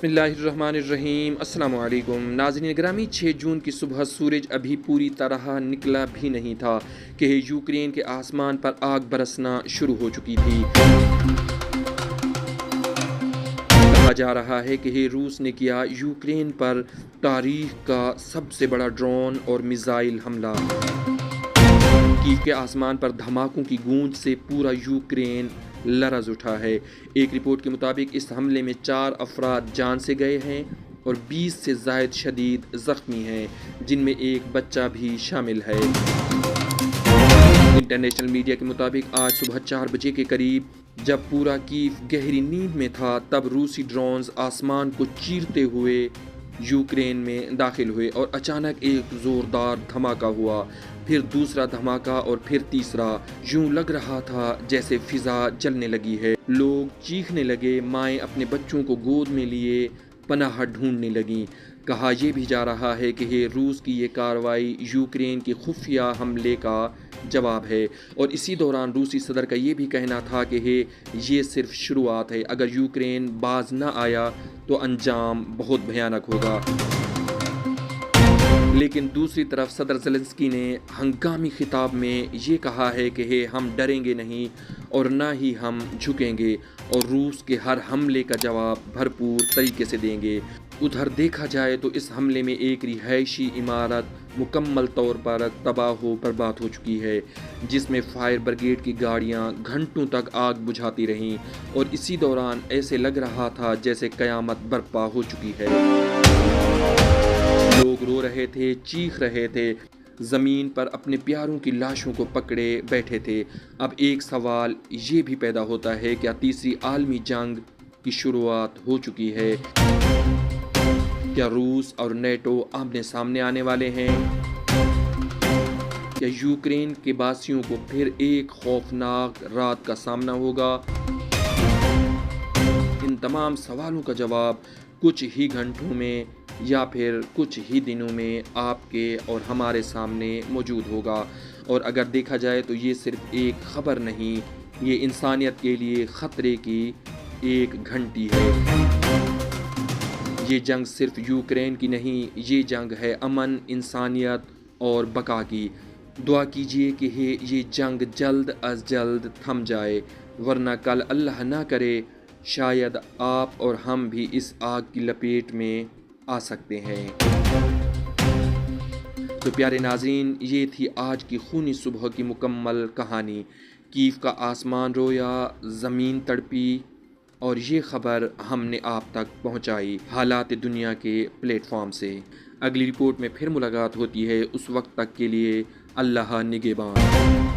बिस्मिल्लाहिर्रहमानिर्रहीम। अस्सलाम वालेकुम नाज़रीन ग्रामी। 6 जून की सुबह सूरज अभी पूरी तरह निकला भी नहीं था कि यूक्रेन के आसमान पर आग बरसना शुरू हो चुकी थी। कहा जा रहा है कि रूस ने किया यूक्रेन पर तारीख का सबसे बड़ा ड्रोन और मिसाइल हमला। कीव के आसमान पर धमाकों की गूंज से पूरा यूक्रेन लरज़ उठा है। एक रिपोर्ट के मुताबिक इस हमले में 4 अफराद जान से गए हैं और 20 से ज़ायद शदीद ज़ख्मी हैं, जिनमें एक बच्चा भी शामिल है। इंटरनेशनल मीडिया के मुताबिक आज सुबह 4 बजे के करीब जब पूरा कीव गहरी नींद में था, तब रूसी ड्रोन्स आसमान को चीरते हुए यूक्रेन में दाखिल हुए और अचानक एक ज़ोरदार धमाका हुआ, फिर दूसरा धमाका और फिर तीसरा। यूं लग रहा था जैसे फिजा जलने लगी है। लोग चीखने लगे, माएँ अपने बच्चों को गोद में लिए पनाह ढूंढने लगीं। कहा यह भी जा रहा है कि रूस की ये कार्रवाई यूक्रेन के खुफिया हमले का जवाब है और इसी दौरान रूसी सदर का ये भी कहना था कि ये सिर्फ शुरुआत है, अगर यूक्रेन बाज न आया तो अंजाम बहुत भयानक होगा। लेकिन दूसरी तरफ सदर ज़ेलेंस्की ने हंगामी खिताब में ये कहा है कि हम डरेंगे नहीं और न ही हम झुकेंगे और रूस के हर हमले का जवाब भरपूर तरीके से देंगे। उधर देखा जाए तो इस हमले में एक रिहायशी इमारत मुकम्मल तौर पर तबाह बर्बाद हो चुकी है, जिसमें फायर ब्रिगेड की गाड़ियां घंटों तक आग बुझाती रहीं और इसी दौरान ऐसे लग रहा था जैसे कयामत बर्पा हो चुकी है। लोग रो रहे थे, चीख रहे थे, ज़मीन पर अपने प्यारों की लाशों को पकड़े बैठे थे। अब एक सवाल ये भी पैदा होता है, क्या तीसरी आलमी जंग की शुरुआत हो चुकी है? क्या रूस और नेटो आमने सामने आने वाले हैं? क्या यूक्रेन के वासियों को फिर एक खौफनाक रात का सामना होगा? इन तमाम सवालों का जवाब कुछ ही घंटों में या फिर कुछ ही दिनों में आपके और हमारे सामने मौजूद होगा। और अगर देखा जाए तो ये सिर्फ एक खबर नहीं, ये इंसानियत के लिए ख़तरे की एक घंटी है। ये जंग सिर्फ यूक्रेन की नहीं, ये जंग है अमन, इंसानियत और बका की। दुआ कीजिए कि ये जंग जल्द अज जल्द थम जाए, वरना कल अल्लाह ना करे शायद आप और हम भी इस आग की लपेट में आ सकते हैं। तो प्यारे नाज़रीन, ये थी आज की खूनी सुबह की मुकम्मल कहानी। कीव का आसमान रोया, ज़मीन तड़पी और ये ख़बर हमने आप तक पहुंचाई हालात दुनिया के प्लेटफॉर्म से। अगली रिपोर्ट में फिर मुलाकात होती है, उस वक्त तक के लिए अल्लाह निगहबान।